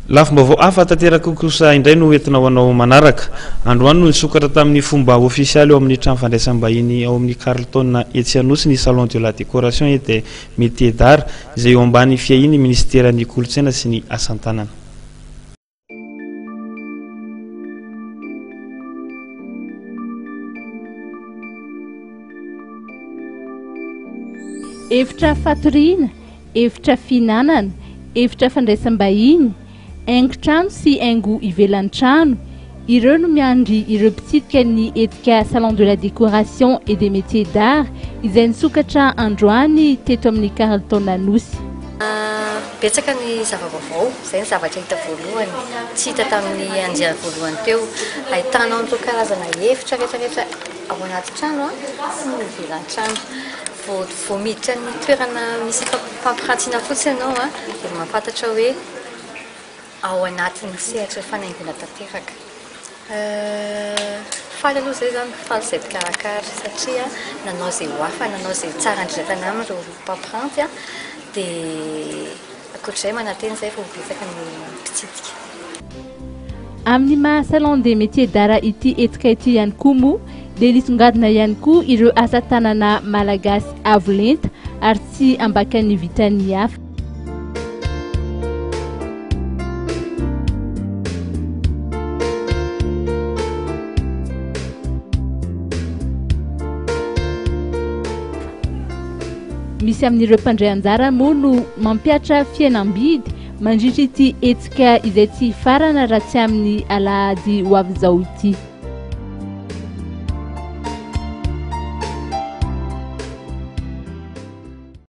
Lafim-baovao hafa tanteraka kosa indray no entina ho anao manaraka. Androany no nisokatra tamin'ny fomba ofisialy eo amin'ny trano fandraisam-bahiny ao amin'ny Carlton Etsianosy ny salon de la décoration et des métiers d'art izay eo ambany fiahiny ministéran'ny kolontsaina sy ny asan-tanana. Efitra fatoriana, efitra finanana, efitra fandraisam-bahiny, haingon-trano sy haingo ivelan-trano, ireo no miandry ireo mpitsidika ny etika salon de la décoration et des métiers d'art izay nisokatra androany teto amin'ny Carlton Nosy. Betsaka ny zava-baovao, izay ny zavatra hita voalohany, tsy hita tamin'ny andiany voalohany teo. Ahitanao an'ireo karazana efitra rehetrarehetra ao anaty trano sy ny ivelan-trano. Vao miditra ny toerana misy fampirantiana fotsiny ianao dia mahafantatra hoe ao anatin'ny sehatra fanaingona tanteraka. Faly aloha izay izany, faly izay mpikarakara satria nanao izay ho hafa, nanao izay tsara indrindra amin'ireo mpampiranty dia ankoatr'izay mananteny izay vao betsaka ny mpitsidika. Amin'ny maha salon des métiers d'art ity etika ity ihany koa moa dia nisongadina ihany koa ireo asa tanana malagasy avo lenta ary tsy ambakan'ny vitany hafa. Misy amin'ireo mpandray anjara moa no mampiatra fihenam-bidy mandritra ity etika izay tsy farana raha tsy amin'ny alahady ho avy izao ity.